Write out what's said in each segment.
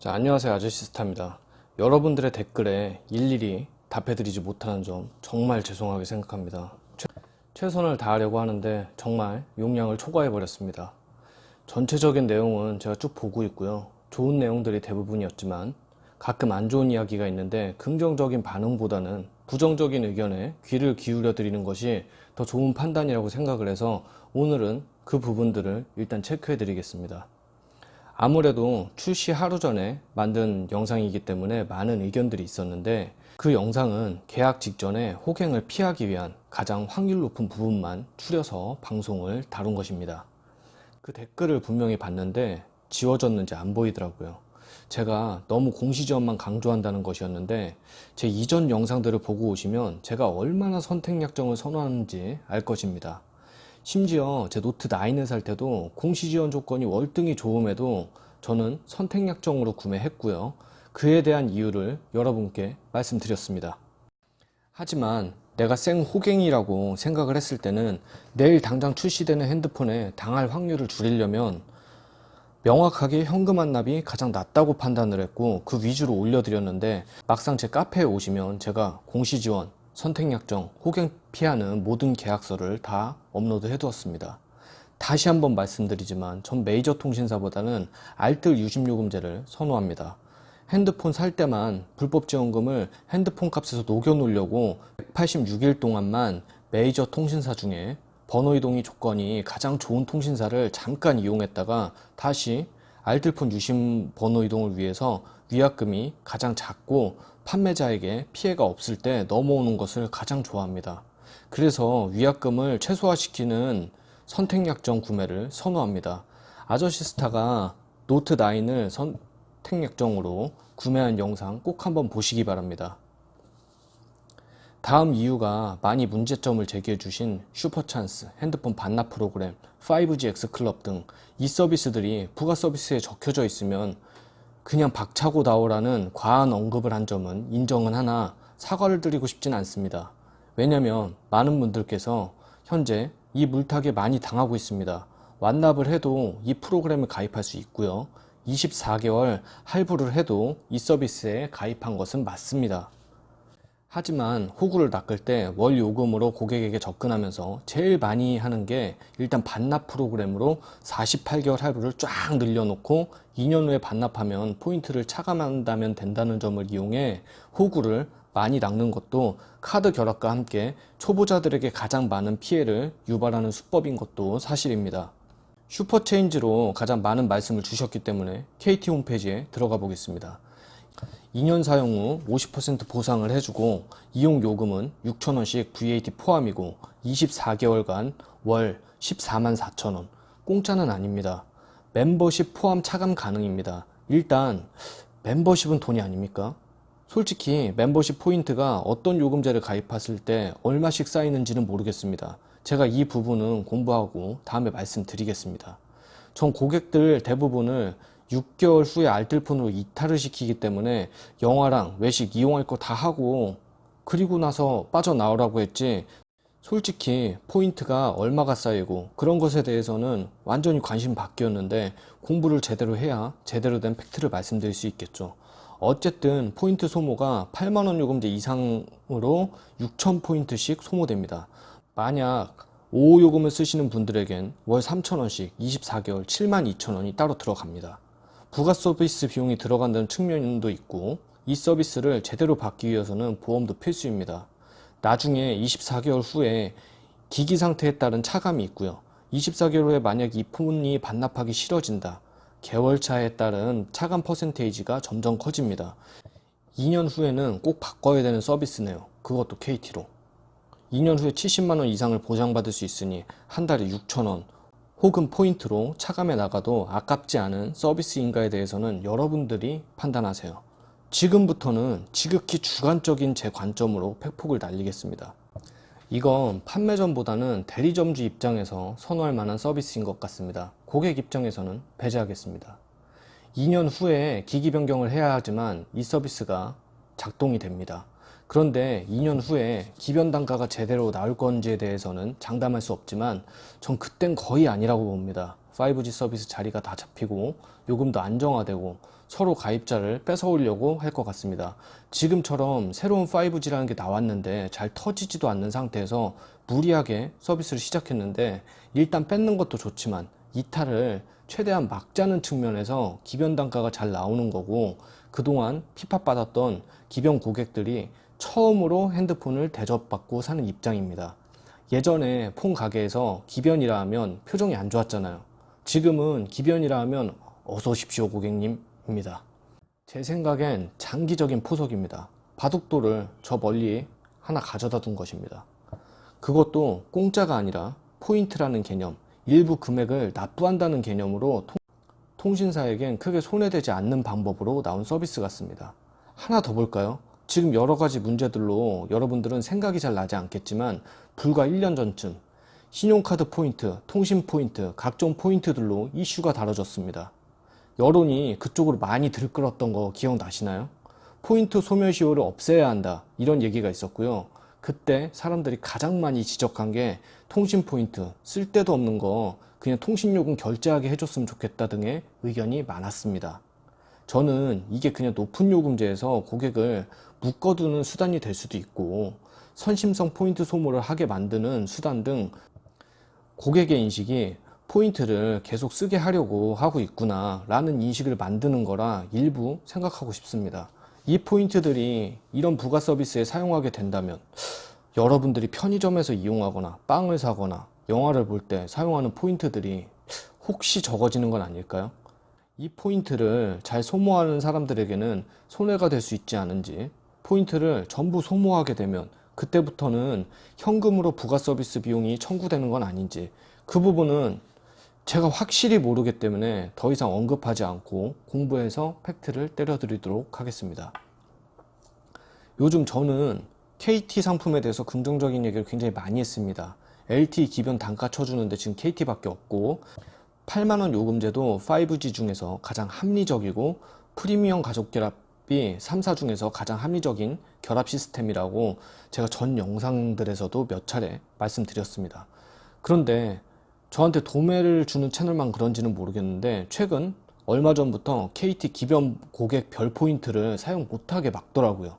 자, 안녕하세요. 아저씨스타입니다. 여러분들의 댓글에 일일이 답해드리지 못하는 점 정말 죄송하게 생각합니다. 최선을 다하려고 하는데 정말 용량을 초과해버렸습니다. 전체적인 내용은 제가 쭉 보고 있고요. 좋은 내용들이 대부분이었지만 가끔 안 좋은 이야기가 있는데 긍정적인 반응보다는 부정적인 의견에 귀를 기울여 드리는 것이 더 좋은 판단이라고 생각을 해서 오늘은 그 부분들을 일단 체크해 드리겠습니다. 아무래도 출시 하루 전에 만든 영상이기 때문에 많은 의견들이 있었는데 그 영상은 계약 직전에 호갱을 피하기 위한 가장 확률 높은 부분만 추려서 방송을 다룬 것입니다. 그 댓글을 분명히 봤는데 지워졌는지 안 보이더라고요. 제가 너무 공시지원만 강조한다는 것이었는데 제 이전 영상들을 보고 오시면 제가 얼마나 선택 약정을 선호하는지 알 것입니다. 심지어 제 노트 9을 살 때도 공시지원 조건이 월등히 좋음에도 저는 선택 약정으로 구매했고요. 그에 대한 이유를 여러분께 말씀드렸습니다. 하지만 내가 생 호갱이라고 생각을 했을 때는 내일 당장 출시되는 핸드폰에 당할 확률을 줄이려면 명확하게 현금 환납이 가장 낮다고 판단을 했고 그 위주로 올려드렸는데 막상 제 카페에 오시면 제가 공시지원, 선택약정, 호갱 피하는 모든 계약서를 다 업로드 해두었습니다. 다시 한번 말씀드리지만 전 메이저 통신사보다는 알뜰 유심요금제를 선호합니다. 핸드폰 살 때만 불법 지원금을 핸드폰 값에서 녹여 놓으려고 186일 동안만 메이저 통신사 중에 번호 이동이 조건이 가장 좋은 통신사를 잠깐 이용했다가 다시 알뜰폰 유심 번호 이동을 위해서 위약금이 가장 작고 판매자에게 피해가 없을 때 넘어오는 것을 가장 좋아합니다. 그래서 위약금을 최소화시키는 선택약정 구매를 선호합니다. 아저씨스타가 노트 9을 선택약정으로 구매한 영상 꼭 한번 보시기 바랍니다. 다음 이유가 많이 문제점을 제기해 주신 슈퍼찬스, 핸드폰 반납 프로그램, 5G X클럽 등 이 서비스들이 부가 서비스에 적혀져 있으면 그냥 박차고 나오라는 과한 언급을 한 점은 인정은 하나 사과를 드리고 싶진 않습니다. 왜냐면 많은 분들께서 현재 이 물타기에 많이 당하고 있습니다. 완납을 해도 이 프로그램을 가입할 수 있고요. 24개월 할부를 해도 이 서비스에 가입한 것은 맞습니다. 하지만 호구를 낚을 때 월 요금으로 고객에게 접근하면서 제일 많이 하는 게 일단 반납 프로그램으로 48개월 할부를 쫙 늘려놓고 2년 후에 반납하면 포인트를 차감한다면 된다는 점을 이용해 호구를 많이 낚는 것도 카드 결합과 함께 초보자들에게 가장 많은 피해를 유발하는 수법인 것도 사실입니다. 슈퍼체인지로 가장 많은 말씀을 주셨기 때문에 KT 홈페이지에 들어가 보겠습니다. 2년 사용 후 50% 보상을 해주고 이용 요금은 6,000원씩 VAT 포함이고 24개월간 월 144,000원. 공짜는 아닙니다. 멤버십 포함 차감 가능입니다. 일단 멤버십은 돈이 아닙니까? 솔직히 멤버십 포인트가 어떤 요금제를 가입했을 때 얼마씩 쌓이는지는 모르겠습니다. 제가 이 부분은 공부하고 다음에 말씀드리겠습니다. 전 고객들 대부분을 6개월 후에 알뜰폰으로 이탈을 시키기 때문에 영화랑 외식 이용할 거 다 하고 그리고 나서 빠져나오라고 했지 솔직히 포인트가 얼마가 쌓이고 그런 것에 대해서는 완전히 관심 밖이었는데 공부를 제대로 해야 제대로 된 팩트를 말씀드릴 수 있겠죠. 어쨌든 포인트 소모가 8만원 요금제 이상으로 6,000포인트씩 소모됩니다. 만약 5호 요금을 쓰시는 분들에겐 월 3,000원씩 24개월 72,000원이 따로 들어갑니다. 부가 서비스 비용이 들어간다는 측면도 있고 이 서비스를 제대로 받기 위해서는 보험도 필수입니다. 나중에 24개월 후에 기기 상태에 따른 차감이 있고요. 24개월 후에 만약 이 폰이 반납하기 싫어진다. 개월차에 따른 차감 퍼센테이지가 점점 커집니다. 2년 후에는 꼭 바꿔야 되는 서비스네요. 그것도 KT로. 2년 후에 70만원 이상을 보장받을 수 있으니 한 달에 6,000원 혹은 포인트로 차감해 나가도 아깝지 않은 서비스인가에 대해서는 여러분들이 판단하세요. 지금부터는 지극히 주관적인 제 관점으로 팩폭을 날리겠습니다. 이건 판매점보다는 대리점주 입장에서 선호할 만한 서비스인 것 같습니다. 고객 입장에서는 배제하겠습니다. 2년 후에 기기 변경을 해야 하지만 이 서비스가 작동이 됩니다. 그런데 2년 후에 기변 단가가 제대로 나올 건지에 대해서는 장담할 수 없지만 전 그땐 거의 아니라고 봅니다. 5G 서비스 자리가 다 잡히고 요금도 안정화되고 서로 가입자를 뺏어오려고 할 것 같습니다. 지금처럼 새로운 5G라는 게 나왔는데 잘 터지지도 않는 상태에서 무리하게 서비스를 시작했는데, 일단 뺏는 것도 좋지만 이탈을 최대한 막자는 측면에서 기변 단가가 잘 나오는 거고, 그동안 핍박받았던 기변 고객들이 처음으로 핸드폰을 대접받고 사는 입장입니다. 예전에 폰 가게에서 기변이라 하면 표정이 안 좋았잖아요. 지금은 기변이라 하면 어서 오십시오 고객님입니다. 제 생각엔 장기적인 포석입니다. 바둑돌을 저 멀리 하나 가져다 둔 것입니다. 그것도 공짜가 아니라 포인트라는 개념, 일부 금액을 납부한다는 개념으로 통신사에겐 크게 손해되지 않는 방법으로 나온 서비스 같습니다. 하나 더 볼까요? 지금 여러 가지 문제들로 여러분들은 생각이 잘 나지 않겠지만, 불과 1년 전쯤 신용카드 포인트, 통신 포인트, 각종 포인트들로 이슈가 다뤄졌습니다. 여론이 그쪽으로 많이 들끓었던 거 기억나시나요? 포인트 소멸시효를 없애야 한다, 이런 얘기가 있었고요. 그때 사람들이 가장 많이 지적한 게 통신 포인트 쓸데도 없는 거 그냥 통신요금 결제하게 해줬으면 좋겠다 등의 의견이 많았습니다. 저는 이게 그냥 높은 요금제에서 고객을 묶어두는 수단이 될 수도 있고, 선심성 포인트 소모를 하게 만드는 수단 등 고객의 인식이 포인트를 계속 쓰게 하려고 하고 있구나 라는 인식을 만드는 거라 일부 생각하고 싶습니다. 이 포인트들이 이런 부가 서비스에 사용하게 된다면 여러분들이 편의점에서 이용하거나 빵을 사거나 영화를 볼 때 사용하는 포인트들이 혹시 적어지는 건 아닐까요? 이 포인트를 잘 소모하는 사람들에게는 손해가 될 수 있지 않은지, 포인트를 전부 소모하게 되면 그때부터는 현금으로 부가 서비스 비용이 청구되는 건 아닌지, 그 부분은 제가 확실히 모르기 때문에 더 이상 언급하지 않고 공부해서 팩트를 때려드리도록 하겠습니다. 요즘 저는 KT 상품에 대해서 긍정적인 얘기를 굉장히 많이 했습니다. LTE 기변 단가 쳐주는데 지금 KT밖에 없고, 8만원 요금제도 5G 중에서 가장 합리적이고 프리미엄 가족 결합이 3사 중에서 가장 합리적인 결합 시스템이라고 제가 전 영상들에서도 몇 차례 말씀드렸습니다. 그런데 저한테 도매를 주는 채널만 그런지는 모르겠는데, 최근 얼마 전부터 KT 기변 고객 별 포인트를 사용 못하게 막더라고요.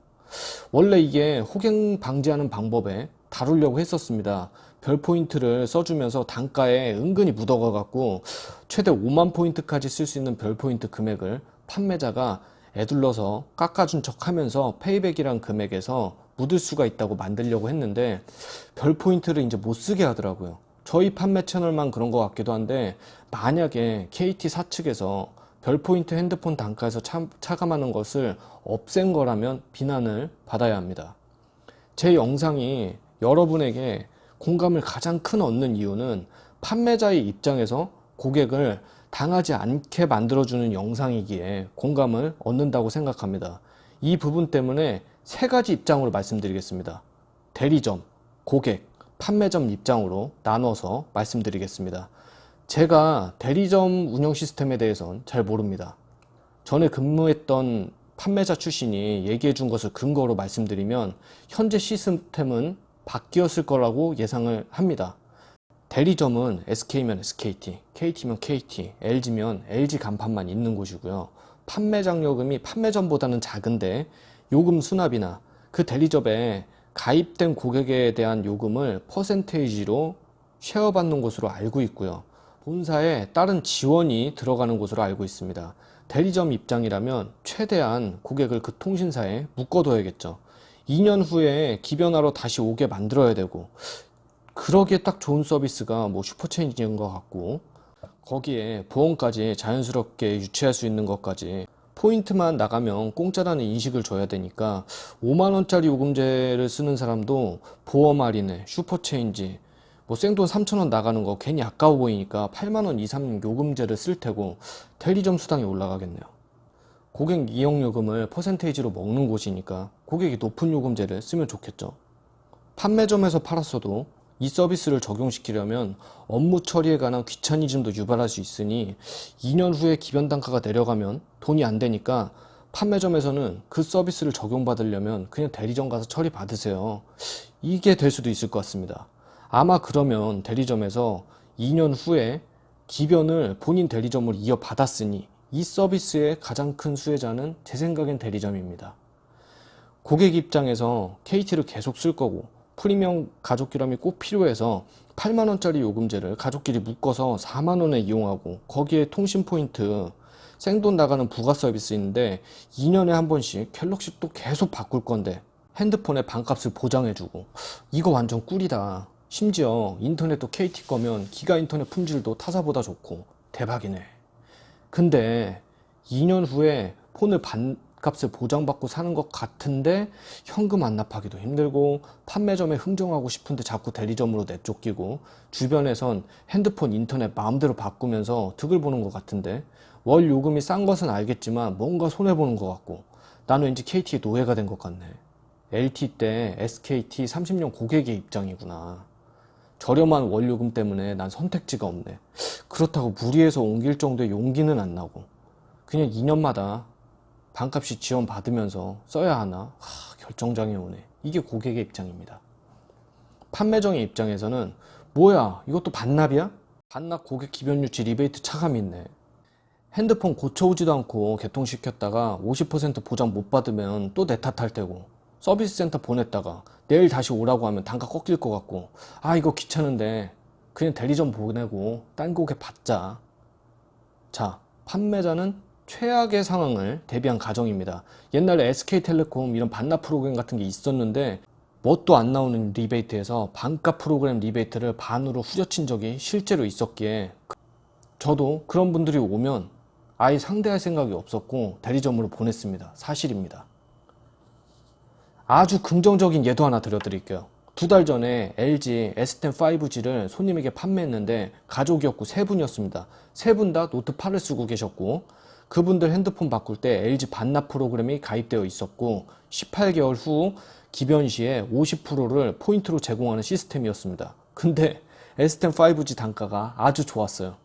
원래 이게 호갱 방지하는 방법에 다루려고 했었습니다. 별 포인트를 써주면서 단가에 은근히 묻어가 갖고 최대 5만 포인트까지 쓸 수 있는 별 포인트 금액을 판매자가 애둘러서 깎아준 척 하면서 페이백이란 금액에서 묻을 수가 있다고 만들려고 했는데, 별 포인트를 이제 못 쓰게 하더라고요. 저희 판매 채널만 그런 것 같기도 한데, 만약에 KT 사측에서 별포인트 핸드폰 단가에서 차감하는 것을 없앤 거라면 비난을 받아야 합니다. 제 영상이 여러분에게 공감을 가장 큰 얻는 이유는 판매자의 입장에서 고객을 당하지 않게 만들어주는 영상이기에 공감을 얻는다고 생각합니다. 이 부분 때문에 세 가지 입장으로 말씀드리겠습니다. 대리점, 고객, 판매점 입장으로 나눠서 말씀드리겠습니다. 제가 대리점 운영 시스템에 대해서는 잘 모릅니다. 전에 근무했던 판매자 출신이 얘기해 준 것을 근거로 말씀드리면, 현재 시스템은 바뀌었을 거라고 예상을 합니다. 대리점은 SK면 SKT, KT면 KT, LG면 LG 간판만 있는 곳이고요. 판매장 요금이 판매점보다는 작은데 요금 수납이나 그 대리점에 가입된 고객에 대한 요금을 퍼센테이지로 쉐어받는 것으로 알고 있고요. 본사에 다른 지원이 들어가는 것으로 알고 있습니다. 대리점 입장이라면 최대한 고객을 그 통신사에 묶어둬야겠죠. 2년 후에 기변하러 다시 오게 만들어야 되고, 그러기에 딱 좋은 서비스가 뭐 슈퍼체인지인 것 같고, 거기에 보험까지 자연스럽게 유치할 수 있는 것까지, 포인트만 나가면 공짜라는 인식을 줘야 되니까 5만원짜리 요금제를 쓰는 사람도 보험 할인에 슈퍼체인지 뭐 생돈 3,000원 나가는 거 괜히 아까워 보이니까 8만원 이상 요금제를 쓸 테고 대리점 수당이 올라가겠네요. 고객 이용요금을 퍼센테이지로 먹는 곳이니까 고객이 높은 요금제를 쓰면 좋겠죠. 판매점에서 팔았어도 이 서비스를 적용시키려면 업무 처리에 관한 귀차니즘도 유발할 수 있으니 2년 후에 기변 단가가 내려가면 돈이 안 되니까 판매점에서는 그 서비스를 적용받으려면 그냥 대리점 가서 처리 받으세요. 이게 될 수도 있을 것 같습니다. 아마 그러면 대리점에서 2년 후에 기변을 본인 대리점으로 이어받았으니 이 서비스의 가장 큰 수혜자는 제 생각엔 대리점입니다. 고객 입장에서 KT를 계속 쓸 거고 프리미엄 가족기람이 꼭 필요해서 8만원짜리 요금제를 가족끼리 묶어서 4만원에 이용하고 거기에 통신 포인트, 생돈 나가는 부가 서비스 있는데 2년에 한 번씩 갤럭시 또 계속 바꿀 건데 핸드폰에 반값을 보장해주고 이거 완전 꿀이다. 심지어 인터넷도 KT 거면 기가 인터넷 품질도 타사보다 좋고 대박이네. 근데 2년 후에 폰을 반값을 보장받고 사는 것 같은데 현금 안 납하기도 힘들고 판매점에 흥정하고 싶은데 자꾸 대리점으로 내쫓기고 주변에선 핸드폰 인터넷 마음대로 바꾸면서 득을 보는 것 같은데 월 요금이 싼 것은 알겠지만 뭔가 손해보는 것 같고 나는 왠지 KT의 노예가 된 것 같네. LT 때 SKT 30년 고객의 입장이구나. 저렴한 월요금 때문에 난 선택지가 없네. 그렇다고 무리해서 옮길 정도의 용기는 안 나고 그냥 2년마다 반값이 지원받으면서 써야 하나? 결정장애 오네. 이게 고객의 입장입니다. 판매정의 입장에서는 뭐야 이것도 반납이야? 반납 고객 기변 유치 리베이트 차감이 있네. 핸드폰 고쳐오지도 않고 개통시켰다가 50% 보장 못 받으면 또 내 탓할 테고 서비스 센터 보냈다가 내일 다시 오라고 하면 단가 꺾일 것 같고 이거 귀찮은데 그냥 대리점 보내고 딴 고객 받자. 자, 판매자는 최악의 상황을 대비한 가정입니다. 옛날에 SK텔레콤 이런 반납 프로그램 같은 게 있었는데 뭣도 안 나오는 리베이트에서 반값 프로그램 리베이트를 반으로 후려친 적이 실제로 있었기에 저도 그런 분들이 오면 아예 상대할 생각이 없었고 대리점으로 보냈습니다. 사실입니다. 아주 긍정적인 예도 하나 들려드릴게요. 2달 전에 LG S10 5G를 손님에게 판매했는데 가족이었고 3분이었습니다. 3분 다 노트 8을 쓰고 계셨고 그분들 핸드폰 바꿀 때 LG 반납 프로그램이 가입되어 있었고 18개월 후 기변 시에 50%를 포인트로 제공하는 시스템이었습니다. 근데 S10 5G 단가가 아주 좋았어요.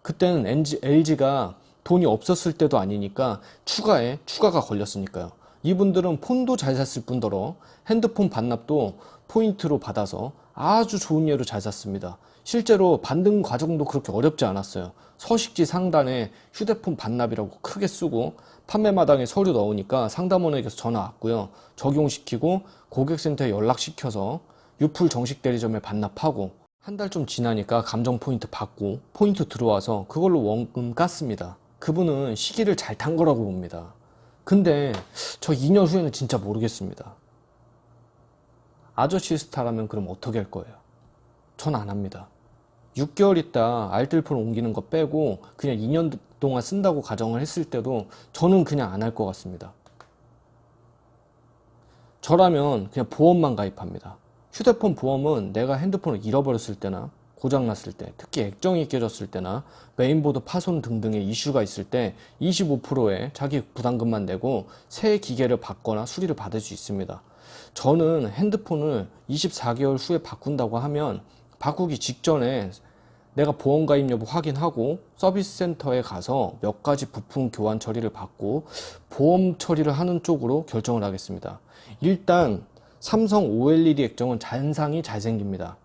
그때는 LG가 돈이 없었을 때도 아니니까 추가가 걸렸으니까요. 이분들은 폰도 잘 샀을 뿐더러 핸드폰 반납도 포인트로 받아서 아주 좋은 예로 잘 샀습니다. 실제로 받는 과정도 그렇게 어렵지 않았어요. 서식지 상단에 휴대폰 반납이라고 크게 쓰고 판매마당에 서류 넣으니까 상담원에게서 전화 왔고요. 적용시키고 고객센터에 연락시켜서 유풀 정식 대리점에 반납하고 한 달 좀 지나니까 감정 포인트 받고 포인트 들어와서 그걸로 원금 깠습니다. 그분은 시기를 잘 탄 거라고 봅니다. 근데 저 2년 후에는 진짜 모르겠습니다. 아저씨 스타라면 그럼 어떻게 할 거예요? 전 안 합니다. 6개월 있다 알뜰폰 옮기는 거 빼고 그냥 2년 동안 쓴다고 가정을 했을 때도 저는 그냥 안 할 것 같습니다. 저라면 그냥 보험만 가입합니다. 휴대폰 보험은 내가 핸드폰을 잃어버렸을 때나 고장났을 때, 특히 액정이 깨졌을 때나 메인보드 파손 등등의 이슈가 있을 때 25%의 자기 부담금만 내고 새 기계를 받거나 수리를 받을 수 있습니다. 저는 핸드폰을 24개월 후에 바꾼다고 하면 바꾸기 직전에 내가 보험 가입 여부 확인하고 서비스 센터에 가서 몇 가지 부품 교환 처리를 받고 보험 처리를 하는 쪽으로 결정을 하겠습니다. 일단 삼성 OLED 액정은 잔상이 잘 생깁니다.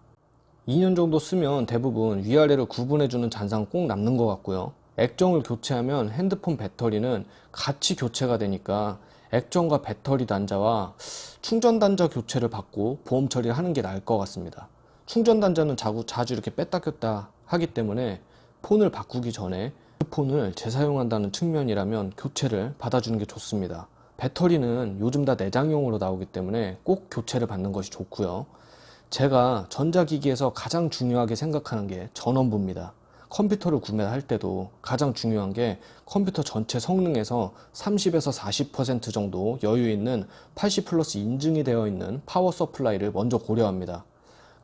2년 정도 쓰면 대부분 위아래를 구분해주는 잔상 꼭 남는 것 같고요. 액정을 교체하면 핸드폰 배터리는 같이 교체가 되니까 액정과 배터리 단자와 충전 단자 교체를 받고 보험 처리를 하는 게 나을 것 같습니다. 충전 단자는 자주 이렇게 뺐다 꼈다 하기 때문에 폰을 바꾸기 전에 그 폰을 재사용한다는 측면이라면 교체를 받아주는 게 좋습니다. 배터리는 요즘 다 내장용으로 나오기 때문에 꼭 교체를 받는 것이 좋고요. 제가 전자기기에서 가장 중요하게 생각하는 게 전원부입니다. 컴퓨터를 구매할 때도 가장 중요한 게 컴퓨터 전체 성능에서 30에서 40% 정도 여유 있는 80 플러스 인증이 되어 있는 파워 서플라이를 먼저 고려합니다.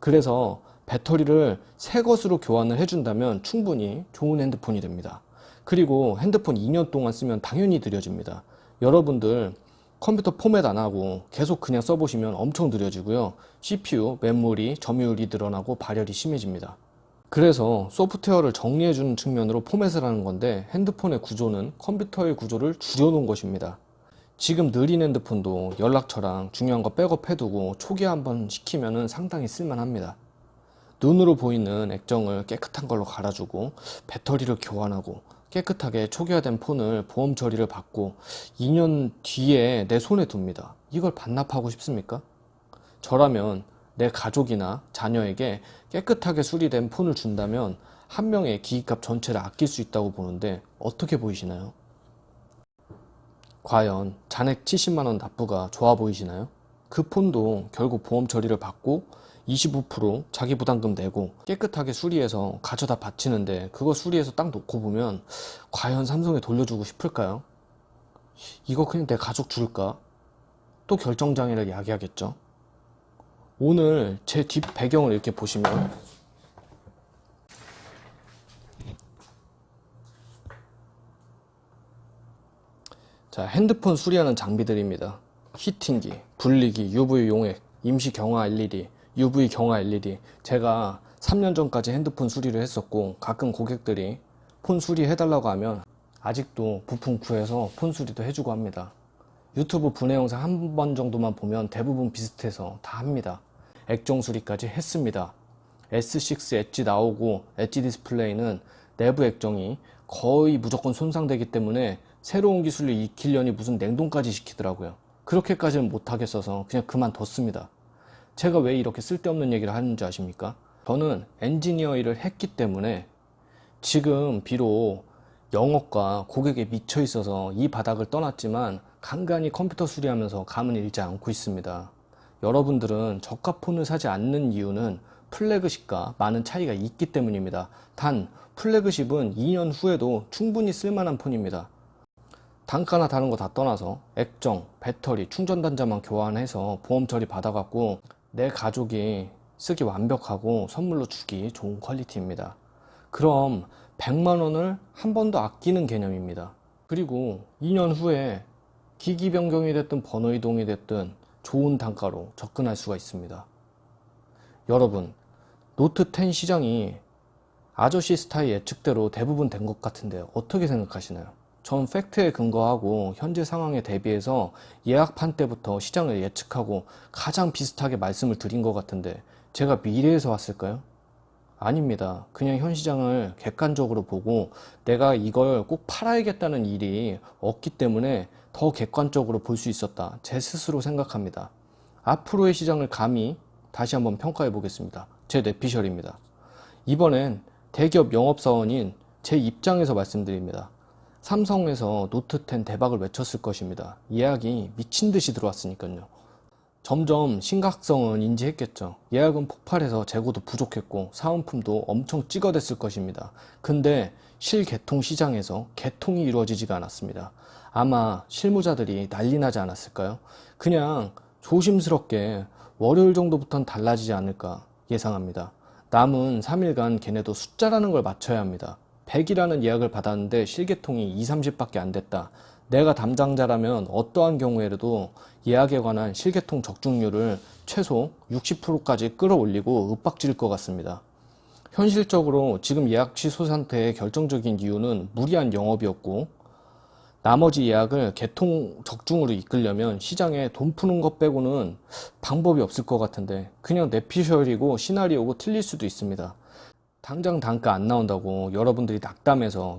그래서 배터리를 새 것으로 교환을 해준다면 충분히 좋은 핸드폰이 됩니다. 그리고 핸드폰 2년 동안 쓰면 당연히 느려집니다. 여러분들 컴퓨터 포맷 안 하고 계속 그냥 써보시면 엄청 느려지고요. CPU, 메모리, 점유율이 늘어나고 발열이 심해집니다. 그래서 소프트웨어를 정리해주는 측면으로 포맷을 하는 건데 핸드폰의 구조는 컴퓨터의 구조를 줄여놓은 것입니다. 지금 느린 핸드폰도 연락처랑 중요한 거 백업해두고 초기화 한번 시키면 상당히 쓸만합니다. 눈으로 보이는 액정을 깨끗한 걸로 갈아주고 배터리를 교환하고 깨끗하게 초기화된 폰을 보험 처리를 받고 2년 뒤에 내 손에 둡니다. 이걸 반납하고 싶습니까? 저라면 내 가족이나 자녀에게 깨끗하게 수리된 폰을 준다면 한 명의 기기값 전체를 아낄 수 있다고 보는데 어떻게 보이시나요? 과연 잔액 70만원 납부가 좋아 보이시나요? 그 폰도 결국 보험 처리를 받고 25% 자기 부담금 내고 깨끗하게 수리해서 가져다 바치는데 그거 수리해서 딱 놓고 보면 과연 삼성에 돌려주고 싶을까요? 이거 그냥 내 가족 줄까? 또 결정장애를 야기하겠죠. 오늘 제 뒷 배경을 이렇게 보시면 자, 핸드폰 수리하는 장비들입니다. 히팅기, 분리기, UV 용액, 임시 경화 LED, UV 경화 LED. 제가 3년 전까지 핸드폰 수리를 했었고 가끔 고객들이 폰 수리해달라고 하면 아직도 부품 구해서 폰 수리도 해주고 합니다. 유튜브 분해 영상 한 번 정도만 보면 대부분 비슷해서 다 합니다. 액정 수리까지 했습니다. S6 엣지 나오고 엣지 디스플레이는 내부 액정이 거의 무조건 손상되기 때문에 새로운 기술을 익히려니 무슨 냉동까지 시키더라고요. 그렇게까지는 못하겠어서 그냥 그만뒀습니다. 제가 왜 이렇게 쓸데없는 얘기를 하는지 아십니까? 저는 엔지니어 일을 했기 때문에 지금 비록 영업과 고객에 미쳐 있어서 이 바닥을 떠났지만 간간히 컴퓨터 수리하면서 감은 잃지 않고 있습니다. 여러분들은 저가 폰을 사지 않는 이유는 플래그십과 많은 차이가 있기 때문입니다. 단 플래그십은 2년 후에도 충분히 쓸만한 폰입니다. 단가나 다른 거 다 떠나서 액정, 배터리, 충전단자만 교환해서 보험 처리 받아갖고 내 가족이 쓰기 완벽하고 선물로 주기 좋은 퀄리티입니다. 그럼 100만원을 한 번 더 아끼는 개념입니다. 그리고 2년 후에 기기 변경이 됐든 번호 이동이 됐든 좋은 단가로 접근할 수가 있습니다. 여러분, 노트 10 시장이 아저씨 스타일 예측대로 대부분 된 것 같은데 어떻게 생각하시나요? 전 팩트에 근거하고 현재 상황에 대비해서 예약판 때부터 시장을 예측하고 가장 비슷하게 말씀을 드린 것 같은데 제가 미래에서 왔을까요? 아닙니다. 그냥 현 시장을 객관적으로 보고 내가 이걸 꼭 팔아야겠다는 일이 없기 때문에 더 객관적으로 볼 수 있었다. 제 스스로 생각합니다. 앞으로의 시장을 감히 다시 한번 평가해 보겠습니다. 제 뇌피셜입니다. 이번엔 대기업 영업사원인 제 입장에서 말씀드립니다. 삼성에서 노트 10 대박을 외쳤을 것입니다. 예약이 미친 듯이 들어왔으니까요. 점점 심각성은 인지했겠죠. 예약은 폭발해서 재고도 부족했고 사은품도 엄청 찍어댔을 것입니다. 근데 실개통 시장에서 개통이 이루어지지가 않았습니다. 아마 실무자들이 난리 나지 않았을까요? 그냥 조심스럽게 월요일 정도부터는 달라지지 않을까 예상합니다. 남은 3일간 걔네도 숫자라는 걸 맞춰야 합니다. 100이라는 예약을 받았는데 실개통이 2, 30밖에 안 됐다. 내가 담당자라면 어떠한 경우에라도 예약에 관한 실개통 적중률을 최소 60%까지 끌어올리고 윽박지를 것 같습니다. 현실적으로 지금 예약 취소 상태의 결정적인 이유는 무리한 영업이었고 나머지 예약을 개통 적중으로 이끌려면 시장에 돈 푸는 것 빼고는 방법이 없을 것 같은데 그냥 내피셜이고 시나리오고 틀릴 수도 있습니다. 당장 단가 안 나온다고 여러분들이 낙담해서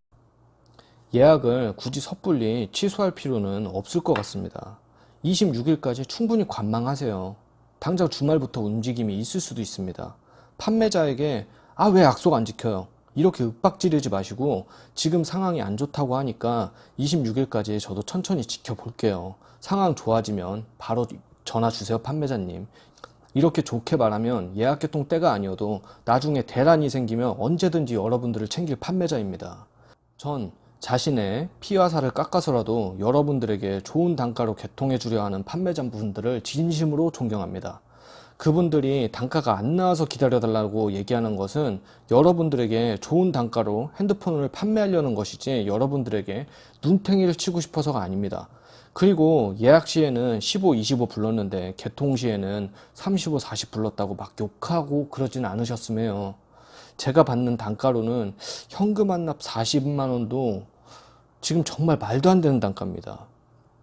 예약을 굳이 섣불리 취소할 필요는 없을 것 같습니다. 26일까지 충분히 관망하세요. 당장 주말부터 움직임이 있을 수도 있습니다. 판매자에게 왜 약속 안 지켜요? 이렇게 윽박지르지 마시고 지금 상황이 안 좋다고 하니까 26일까지 저도 천천히 지켜볼게요. 상황 좋아지면 바로 전화 주세요, 판매자님. 이렇게 좋게 말하면 예약 개통 때가 아니어도 나중에 대란이 생기면 언제든지 여러분들을 챙길 판매자입니다. 전 자신의 피와 살을 깎아서라도 여러분들에게 좋은 단가로 개통해 주려 하는 판매자분들을 진심으로 존경합니다. 그분들이 단가가 안 나와서 기다려달라고 얘기하는 것은 여러분들에게 좋은 단가로 핸드폰을 판매하려는 것이지 여러분들에게 눈탱이를 치고 싶어서가 아닙니다. 그리고 예약 시에는 15, 25 불렀는데 개통 시에는 35, 40 불렀다고 막 욕하고 그러진 않으셨으면 제가 받는 단가로는 현금 환납 40만 원도 지금 정말 말도 안 되는 단가입니다.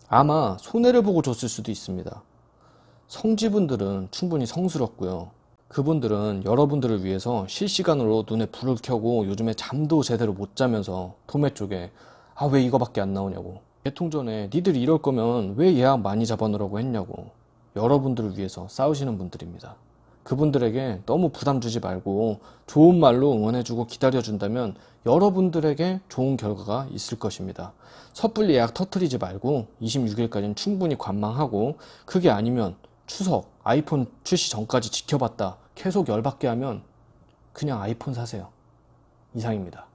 아마 손해를 보고 줬을 수도 있습니다. 성지분들은 충분히 성스럽고요. 그분들은 여러분들을 위해서 실시간으로 눈에 불을 켜고 요즘에 잠도 제대로 못 자면서 도매 쪽에 아, 왜 이거밖에 안 나오냐고, 개통 전에 니들이 이럴 거면 왜 예약 많이 잡아놓으라고 했냐고, 여러분들을 위해서 싸우시는 분들입니다. 그분들에게 너무 부담 주지 말고 좋은 말로 응원해주고 기다려준다면 여러분들에게 좋은 결과가 있을 것입니다. 섣불리 예약 터트리지 말고 26일까지는 충분히 관망하고, 그게 아니면 추석 아이폰 출시 전까지 지켜봤다 계속 열받게 하면 그냥 아이폰 사세요. 이상입니다.